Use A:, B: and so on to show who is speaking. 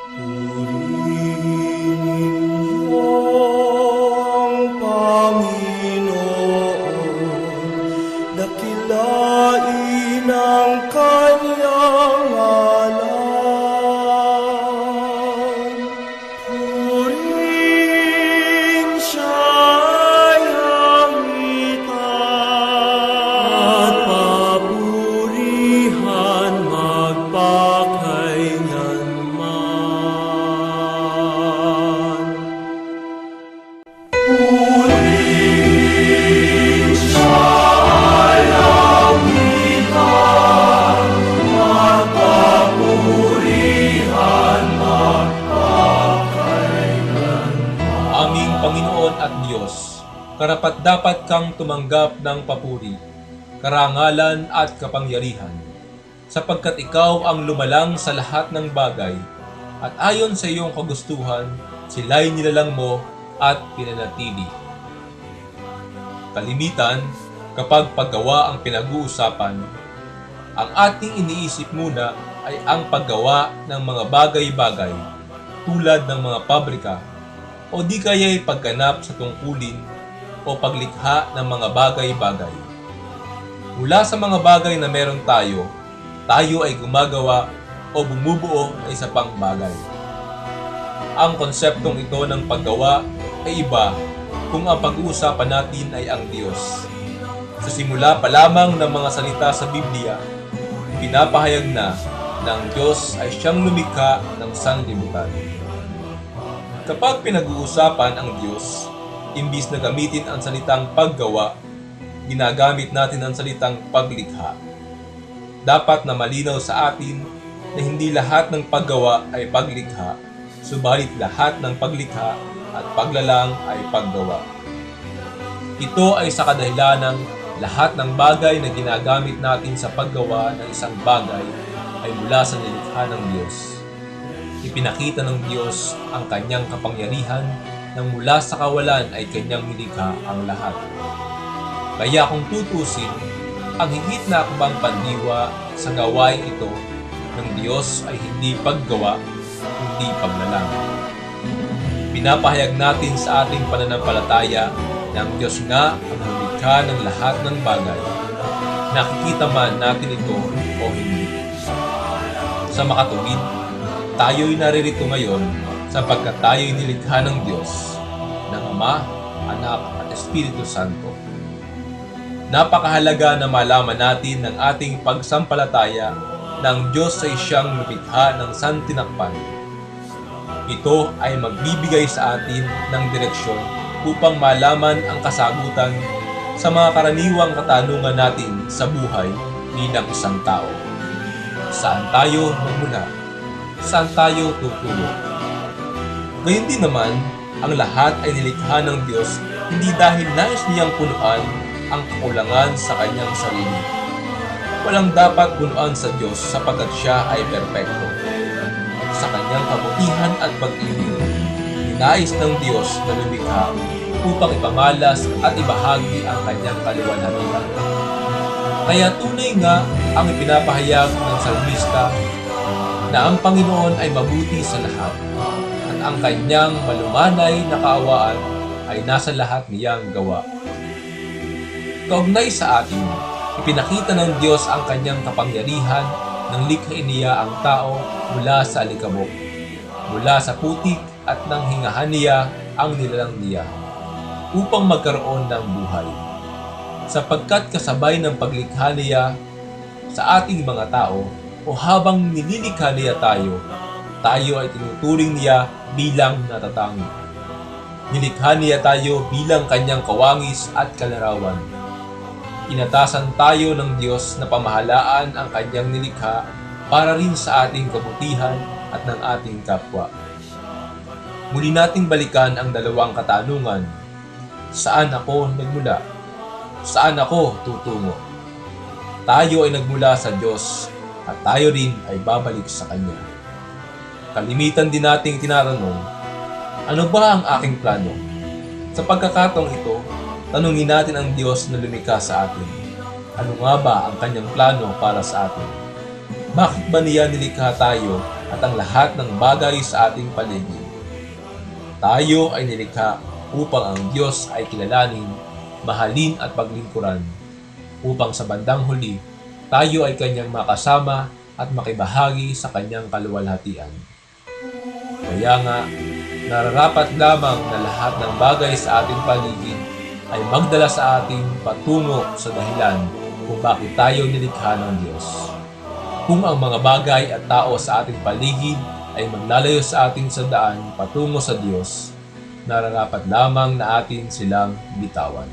A: Purihin iyong Panginoon, dakilain ang kanyang ngalan. Purihin siya'y hangitan, at papurihan magpakailanman. Purihin siya'y hangitan, at papurihan magpakailanman.
B: Aming Panginoon at Diyos, karapat-dapat kang tumanggap ng papuri, karangalan at kapangyarihan, sapagkat ikaw ang lumalang sa lahat ng bagay, at ayon sa iyong kagustuhan, sila'y nilalang mo at pinanatili. Kalimitan, kapag paggawa ang pinag-uusapan, ang ating iniisip muna ay ang paggawa ng mga bagay-bagay tulad ng mga pabrika o di kaya'y pagganap sa tungkulin o paglikha ng mga bagay-bagay. Mula sa mga bagay na meron tayo ay gumagawa o bumubuo ng isa pang bagay. Ang konseptong ito ng paggawa ay iba kung ang pag-uusapan natin ay ang Diyos. Sa simula pa lamang ng mga salita sa Biblia, pinapahayag na ng Diyos ay siyang lumikha ng sanlibutan. Kapag pinag-uusapan ang Diyos, imbis na gamitin ang salitang paggawa, ginagamit natin ang salitang paglikha. Dapat na malinaw sa atin na hindi lahat ng paggawa ay paglikha, subalit lahat ng paglikha at paglalang ay paggawa. Ito ay sa kadahilanang lahat ng bagay na ginagamit natin sa paggawa ng isang bagay ay mula sa nilikha ng Diyos. Ipinakita ng Diyos ang kanyang kapangyarihan nang mula sa kawalan ay kanyang nilikha ang lahat. Kaya kung tutusin, ang higit na akbang pandiwa sa gawain ito ng Diyos ay hindi paggawa, kundi paglalang. Pinapahayag natin sa ating pananampalataya na ang Diyos nga ang lumikha ng lahat ng bagay. Nakikita man natin ito o hindi. Sa makatuwid, tayo'y naririto ngayon sapagkat tayo'y nilikha ng Diyos, ng Ama, Anak at Espiritu Santo. Napakahalaga na malaman natin ng ating pagsampalataya na ang Diyos ay siyang lumikha ng santinakpan. Ito ay magbibigay sa atin ng direksyon upang malaman ang kasagutan sa mga karaniwang katanungan natin sa buhay bilang isang tao. Saan tayo magmula? Saan tayo tutungo? Gayun din naman, ang lahat ay nilikha ng Diyos hindi dahil nais niyang punuan ang kakulangan sa kanyang sarili. Walang dapat punuan sa Diyos sapagkat siya ay perpekto. Sa kanyang kabutihan at pag-ibig, ninais ng Diyos na lumikha upang ipamalas at ibahagi ang kanyang kaliwanagan. Kaya tunay nga ang ipinapahayag ng salmista na ang Panginoon ay mabuti sa lahat at ang kanyang malumanay na kaawaan ay nasa lahat niyang gawa. Kaugnay sa atin, ipinakita ng Diyos ang kanyang kapangyarihan nang likhain niya ang tao mula sa alikabok. Mula sa putik at nang hingahan niya ang nilalang niya upang magkaroon ng buhay. Sapagkat kasabay ng paglikha niya sa ating mga tao o habang nililikha niya tayo ay tinuturing niya bilang natatangi. Nilikha niya tayo bilang kanyang kawangis at kalarawan. Inatasan tayo ng Diyos na pamahalaan ang kanyang nilikha para rin sa ating kabutihan at ng ating kapwa. Muli nating balikan ang dalawang katanungan. Saan ako nagmula? Saan ako tutungo? Tayo ay nagmula sa Diyos at tayo rin ay babalik sa Kanya. Kalimitan din nating tinatanong, ano ba ang aking plano? Sa pagkakataong ito, tanungin natin ang Diyos na lumikha sa atin. Ano nga ba ang Kanyang plano para sa atin? Bakit ba niya nilikha tayo at ang lahat ng bagay sa ating paligid. Tayo ay nilikha upang ang Diyos ay kilalanin, mahalin at paglingkuran, upang sa bandang huli, tayo ay Kanyang makasama at makibahagi sa Kanyang kaluwalhatian. Kaya nga, nararapat lamang na lahat ng bagay sa ating paligid ay magdala sa atin patungo sa dahilan kung bakit tayo nilikha ng Diyos. Kung ang mga bagay at tao sa ating paligid ay maglalayo sa atin sa daan patungo sa Diyos, nararapat lamang na atin silang bitawan.